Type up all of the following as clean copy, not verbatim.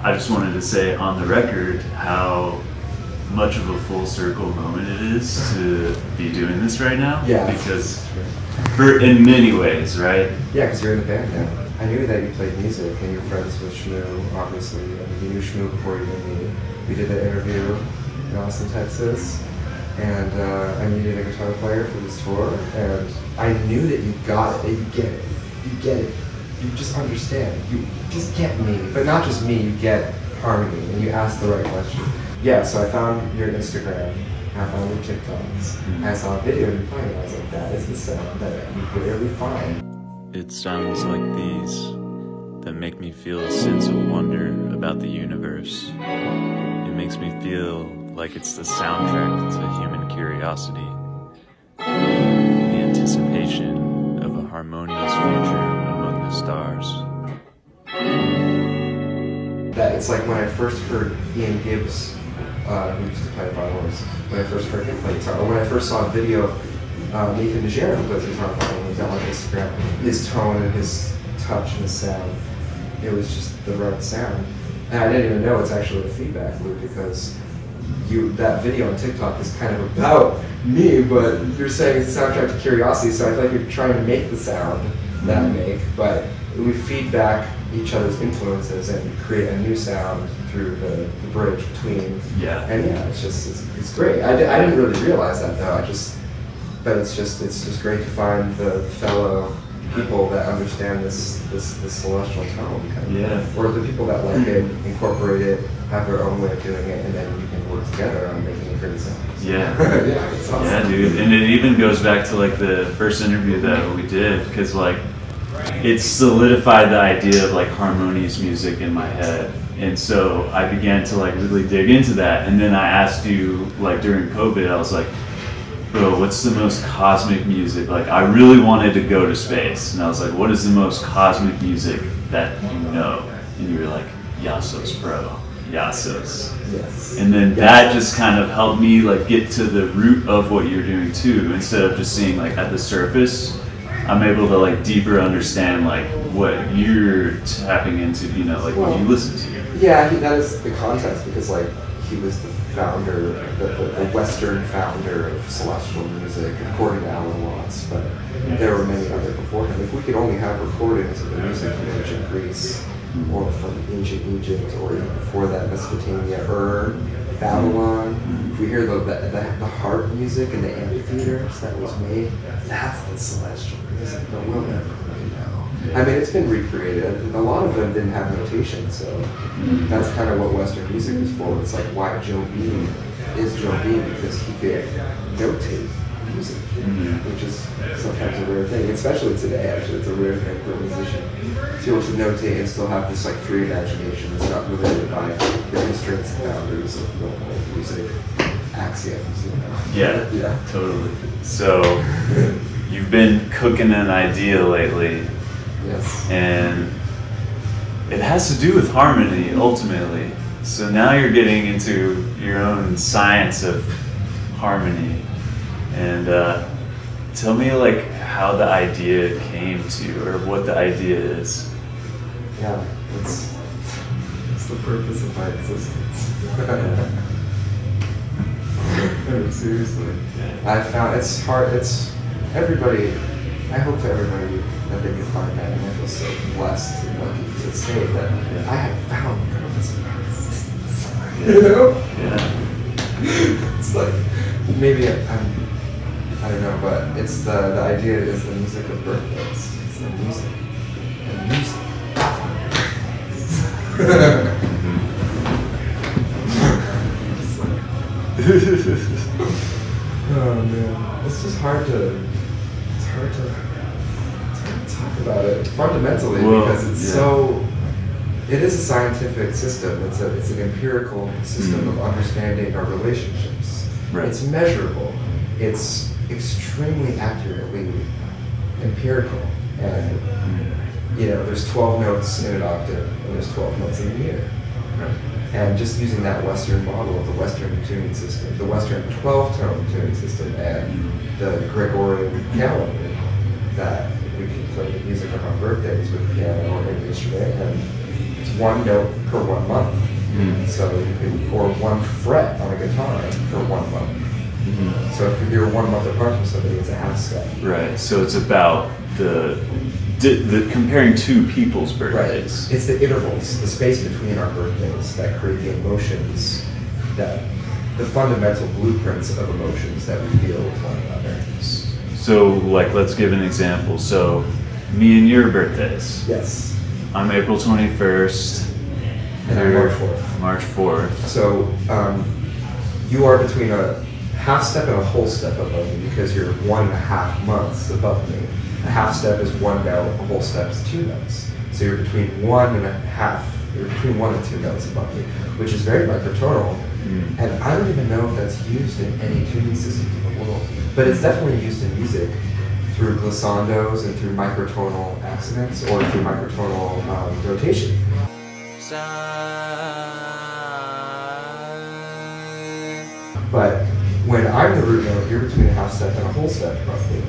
I just wanted to say on the record how much of a full circle moment it is to be doing this right now. Yeah. Because in many ways, right? Yeah, because you're in the band now. I knew that you played music and you're friends with Shmoo, obviously. I mean, you knew Shmoo before you knew me. We did the interview in Austin, Texas. And I needed a guitar player for this tour. And I knew that you got it, that you get it. You get it. You just understand. You just get me. But not just me, you get harmony. And you ask the right question. Yeah, so I found your Instagram. I found your TikToks. I saw a video of you playing, and I was like, that is the sound that you rarely find. It's sounds like these that make me feel a sense of wonder about the universe. It makes me feel like it's the soundtrack to human curiosity, the anticipation of a harmonious future among the stars. That it's like when I first heard Ian Gibbs, who used to play violins, when I first heard him play guitar, or when I first saw a video of Nathan Najera, who plays guitar and violin, who's on Instagram, his tone and his touch and his sound, it was just the right sound. And I didn't even know it's actually a feedback loop, because that video on TikTok is kind of about me, but you're saying it's a soundtrack to curiosity, so I feel like you're trying to make the sound that I make, but we feed back each other's influences and create a new sound through the bridge between. Yeah. And yeah, it's great. I didn't really realize that though. But it's just great to find the fellow people that understand this celestial tone. Kind of. Yeah. Or the people that like it, incorporate it, have their own way of doing it, and then you can work together on making great sounds. Yeah. Yeah, it's awesome. Yeah, dude. And it even goes back to like the first interview that we did, because like it solidified the idea of like harmonious music in my head. And so I began to like really dig into that. And then I asked you, like during COVID, I was like, bro, what's the most cosmic music? Like I really wanted to go to space. And I was like, what is the most cosmic music that you know? And you were like, Yasos, bro. Yasos. Yes. And then that just kind of helped me like get to the root of what you're doing too. Instead of just seeing like at the surface, I'm able to like deeper understand like what you're tapping into, you know, like what you listen to. Yeah, that is the context, because like he was the founder, the Western founder of celestial music, according to Alan Watts, but there were many other before him. If we could only have recordings of the music from ancient Greece, or from ancient Egypt, or even before that, Mesopotamia, Babylon, if we hear the harp music and the amphitheaters that was made, that's the celestial music, but we'll never really know. I mean, it's been recreated. A lot of them didn't have notation, so that's kind of what Western music is for. It's like why Joe Beam is Joe Beam, because he could notate music, which is sometimes a rare thing, especially today. Actually, it's a rare thing for a musician to be able to notate and still have this like free imagination. It's not limited by the constraints and boundaries of normal music axioms. You know? Yeah, totally. So you've been cooking an idea lately. Yes. And it has to do with harmony ultimately. So now you're getting into your own science of harmony. And tell me like how the idea came to you, or what the idea is. Yeah, it's the purpose of my existence. No, seriously. I found it's hard, everybody, I hope to everybody that they can find that, and I feel so blessed and lucky to say that I have found the purpose of my existence. You know? Yeah. It's like, maybe I don't know, but it's the idea is the music of birthdays. It's the music. And music. Oh man. It's just hard to talk about it fundamentally, because it's it is a scientific system. It's an empirical system of understanding our relationships. Right. It's measurable. It's extremely accurately empirical. And you know, there's 12 notes in an octave, and there's 12 notes in a meter. Right. And just using that Western model of the Western tuning system, the Western 12-tone tuning system, and the Gregorian calendar, that we can play music on our birthdays with piano or any instrument, and one note per 1 month. So you can, or one fret on a guitar for 1 month. So if you're 1 month apart from somebody, it's a half step. Right. So it's about the comparing two people's birthdays. Right. It's the intervals, the space between our birthdays that create the emotions, that the fundamental blueprints of emotions that we feel with one another. So, like, let's give an example. So, me and your birthdays. Yes. I'm April 21st. And I'm March 4th. March 4th. So, you are between a half step and a whole step above me because you're 1.5 months above me. A half step is 1 note, a whole step is 2 notes. So you're between 1.5, you're between 1 and 2 notes above me, which is very microtonal. And I don't even know if that's used in any tuning systems in the world. But it's definitely used in music through glissandos and through microtonal accidents or through microtonal rotation. But when I'm the root note, you're between a half step and a whole step roughly.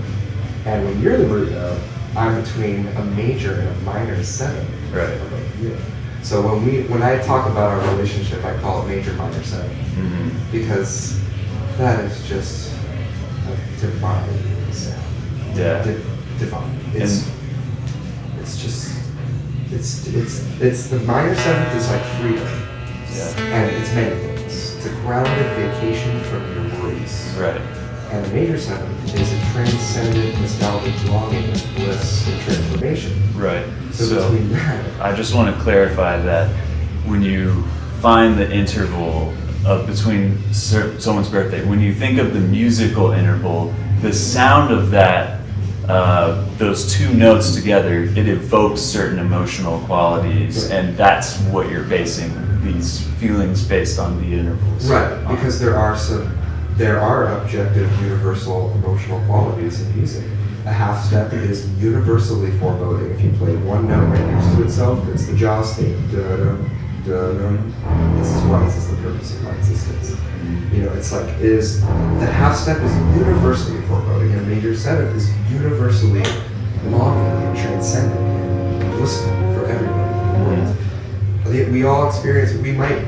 And when you're the root note, I'm between a major and a minor 7. Right. Above you. So when I talk about our relationship, I call it major minor 7 because that is just a divine sound. Yeah. Divine. It's the minor 7th is like freedom. Yeah. And it's many things. It's a grounded vacation from your worries. Right. And the major 7th is a transcendent nostalgic longing of bliss and transformation. Right. So between that, I just want to clarify that when you find the interval of between someone's birthday, when you think of the musical interval, the sound of that, those 2 notes together, it evokes certain emotional qualities, and that's what you're basing these feelings based on the intervals. Right, because there are objective, universal emotional qualities in music. A half step is universally foreboding. If you play 1 note right next to itself, it's the jaw state. Da-dum, da-dum. This is the purpose of my existence. You know, it's like, the half step is universally foreboding, and a major 7th is universally longing and transcendent and blissful for everybody in the world. We all experience, we might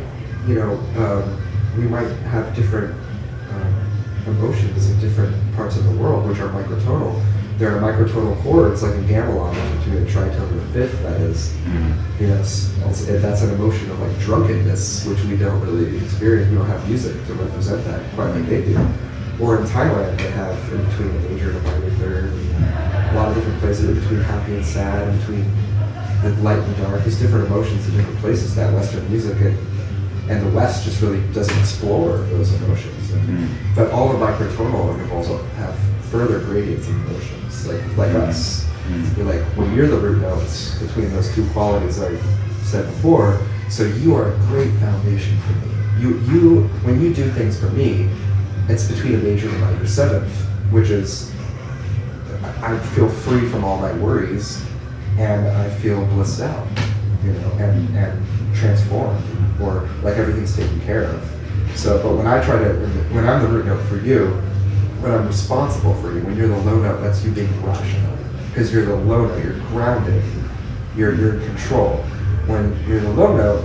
have different emotions in different parts of the world, which are microtonal. There are microtonal chords, like in gamelan, between a tritone and a fifth. That is, that's an emotion of like drunkenness, which we don't really experience. We don't have music to represent that quite like they do. Or in Thailand, they have in between a major and a minor 3rd. A lot of different places in between happy and sad, in between the light and the dark. There's different emotions in different places that Western music and the West just really doesn't explore those emotions. But all the microtonal intervals have further gradients of emotions, like us. You're like, when you're the root notes between those 2 qualities I said before, so you are a great foundation for me. When you do things for me, it's between a major and a minor 7th, which is, I feel free from all my worries, and I feel blissed out, and transformed, or like everything's taken care of. So, but when I'm the root note for you, when I'm responsible for you, when you're the low note, that's you being rational. Because you're the low note, you're grounded, you're in control. When you're the low note,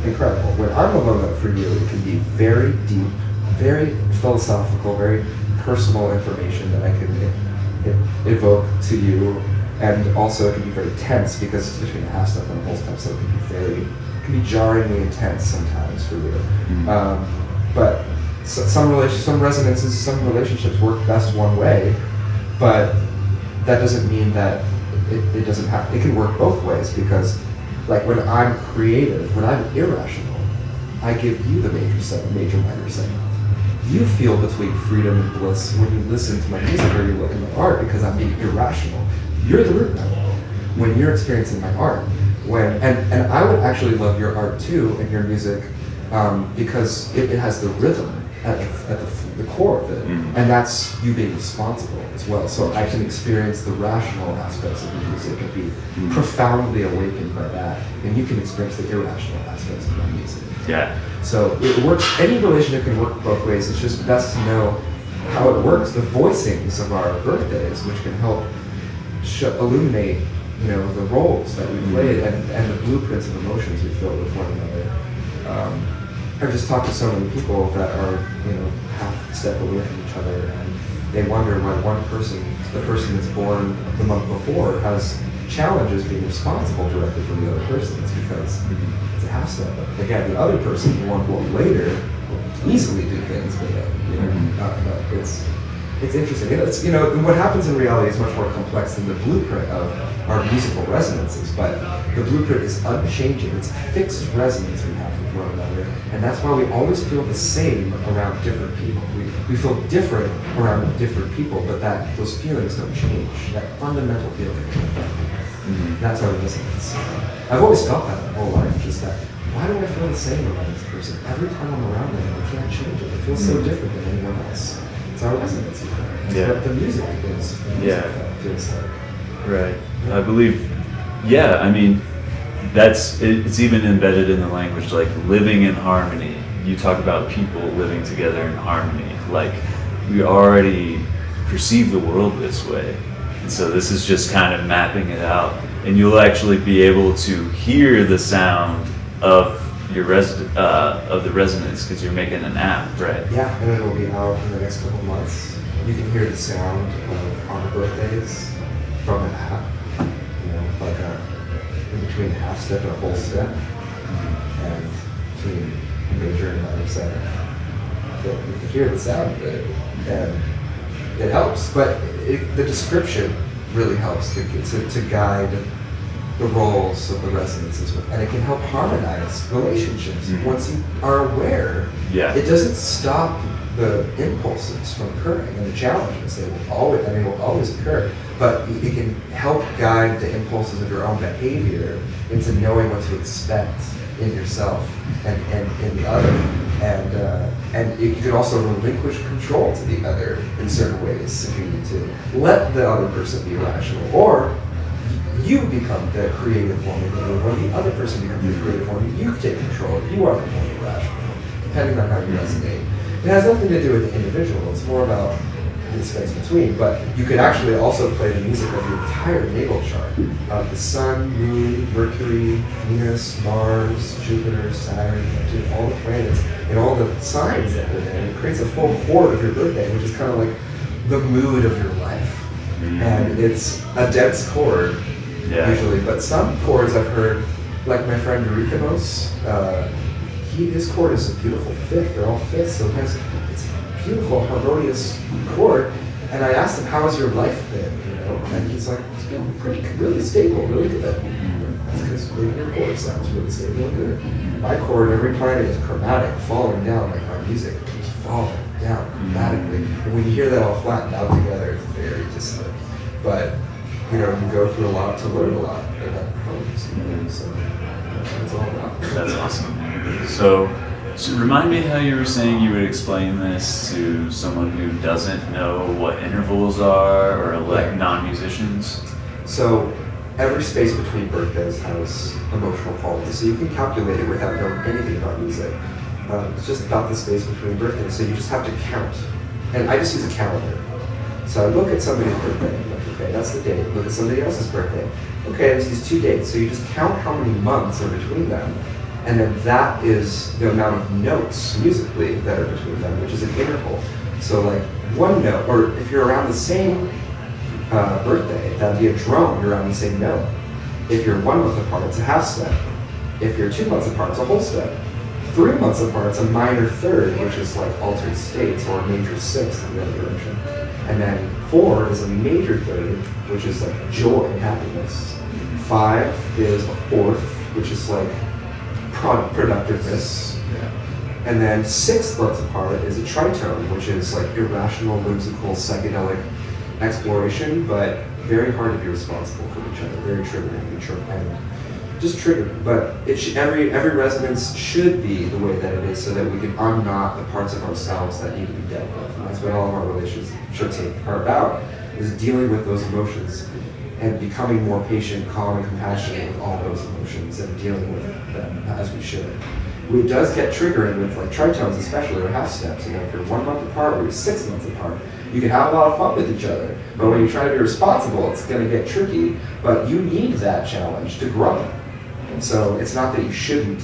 incredible. When I'm the low note for you, it can be very deep, very philosophical, very personal information that I can evoke to you. And also it can be very tense because it's between a half step and a whole step, so it can be jarringly intense sometimes for you. But some resonances, some relationships work best one way, but that doesn't mean that it doesn't have, it can work both ways, because like when I'm creative, when I'm irrational, I give you the major minor 7. You feel between freedom and bliss when you listen to my music or you look at my art, because I'm being irrational. You're the root note when you're experiencing my art. And I would actually love your art too and your music, because it has the rhythm at the core of it, and that's you being responsible as well. So I can experience the rational aspects of your music and be profoundly awakened by that, and you can experience the irrational aspects of my music. Yeah. So it works. Any relationship can work both ways. It's just best to know how it works. The voicings of our birthdays, which can help illuminate the roles that we played and the blueprints of emotions we feel with one another. I've just talked to so many people that are, half a step away from each other, and they wonder why one person, the person that's born the month before, has challenges being responsible directly for the other person. It's because it's a half step. But again, the other person, the one born later, will easily do things with it. It's interesting. What happens in reality is much more complex than the blueprint of our musical resonances, but the blueprint is unchanging. It's a fixed resonance we have with one another, and that's why we always feel the same around different people. We feel different around different people, but those feelings don't change. That fundamental feeling. That's our resonance. I've always felt that my whole life, just that. Why do I feel the same around this person? Every time I'm around them, I can't change it. It feels so different than anyone else. It's our resonance. That's what the music is. Feels like. Right. I believe, I mean, it's even embedded in the language, like living in harmony. You talk about people living together in harmony. Like, we already perceive the world this way. And so this is just kind of mapping it out. And you'll actually be able to hear the sound of your of the resonance because you're making an app, right? Yeah, and it'll be out in the next couple months. You can hear the sound of our birthdays from an app, like in between a half step and a whole step, and between major and minor seven. You can hear the sound of it, and it helps. But the description really helps to guide the roles of the resonances, and it can help harmonize relationships. Once you are aware, it doesn't stop the impulses from occurring and the challenges. They will always occur, but it can help guide the impulses of your own behavior into knowing what to expect in yourself and in the other, and you can also relinquish control to the other in certain ways if you need to. Let the other person be rational, or you become the creative one in you, or the other person becomes the creative one. You take control. You are the more rational, depending on how you resonate. It has nothing to do with the individual. It's more about the space between. But you could actually also play the music of your entire natal chart, of the Sun, Moon, Mercury, Venus, Mars, Jupiter, Saturn, Neptune, all the planets, and all the signs that they're in. It creates a full chord of your birthday, which is kind of like the mood of your life. And it's a dense chord, usually. But some chords I've heard, like my friend Eurekanos, his chord is a beautiful fifth. They're all fifths, so it's a beautiful, harmonious chord. And I asked him, how has your life been? And he's like, it's been really stable, really good. That's because your chord sounds really stable and good. My chord, every planet is chromatic, falling down like my music. It's falling down chromatically. And when you hear that all flattened out together, it's very dissonant. But, you go through a lot to learn a lot about poems. So that's what it's all about. That's awesome. So remind me how you were saying you would explain this to someone who doesn't know what intervals are, or like non-musicians. So every space between birthdays has emotional quality, so you can calculate it without knowing anything about music. It's just about the space between birthdays, so you just have to count. And I just use a calendar. So I look at somebody's birthday, I'm like, okay, that's the date. Look at somebody else's birthday. Okay, there's these 2 dates, so you just count how many months are between them. And then that is the amount of notes musically that are between them, which is an interval. So like one note, or if you're around the same birthday, that'd be a drone, you're around the same note. If you're 1 month apart, it's a half step. If you're 2 months apart, it's a whole step. 3 months apart, it's a minor third, which is like altered states, or a major sixth in the other direction. And then 4 is a major third, which is like joy and happiness. 5 is a fourth, which is like productiveness. And then 6 months apart is a tritone, which is like irrational, whimsical, psychedelic exploration, but very hard to be responsible for each other, very triggering, and just triggering. But every resonance should be the way that it is, so that we can unknot the parts of ourselves that need to be dealt with. And that's what all of our relationships are about, is dealing with those emotions and becoming more patient, calm, and compassionate with all those emotions, and dealing with them as we should. It does get triggering with like tritones, especially, or half steps. If you're 1 month apart or you're 6 months apart, You can have a lot of fun with each other, but when you try to be responsible, it's going to get tricky. But you need that challenge to grow. And so it's not that you shouldn't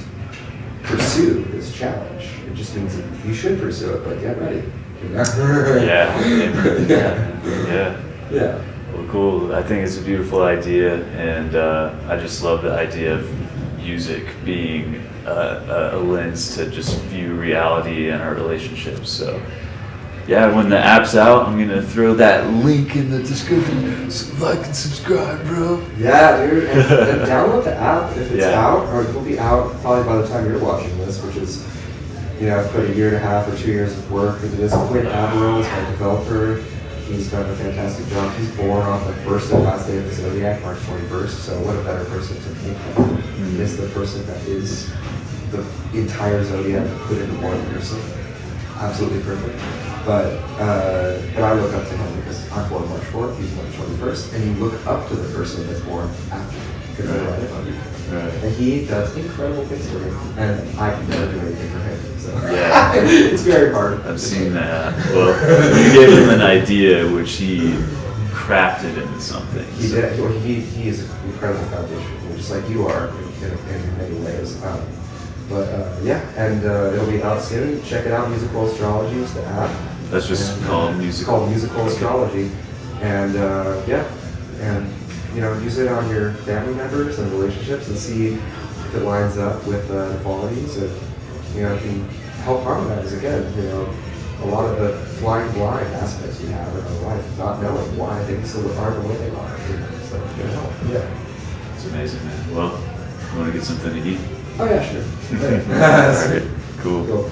pursue this challenge. It just means that you should pursue it, but get ready. Yeah. Well, cool. I think it's a beautiful idea, and I just love the idea of music being a lens to just view reality and our relationships. So, yeah, when the app's out, I'm gonna throw that link in the description. So like and subscribe, bro. Yeah, dude. And download the app if it's Yeah. out, or it'll be out probably by the time you're watching this, which is, I've put 1.5 years or 2 years of work into this. Quinn Averill is my developer. He's done a fantastic job. He's born on the first and last day of the zodiac, March 21st. So what a better person to make him. He is the person that is the entire zodiac put into one person. Absolutely perfect. But I look up to him because I'm born March 4th, he's March 21st, and you look up to the person that's born after you because they're right above you. Right. And he does incredible things for me, and I can never do anything for him. So Yeah. it's very hard. I've seen that. Well, you gave him an idea which he crafted into something. He So- did. Well, he is an incredible foundation, just like you are in many ways. And it'll be out soon. Check it out. Musical Astrology is the app. That's just And, called It's musical. called Musical Astrology, and use it on your family members and relationships, and see if it lines up with the qualities that can help harmonize again. A lot of the flying blind aspects we have in our life, not knowing why things are the way they are. So it can help. Yeah. It's amazing, man. Well, you want to get something to eat? Oh yeah, sure. All right. Cool. Cool.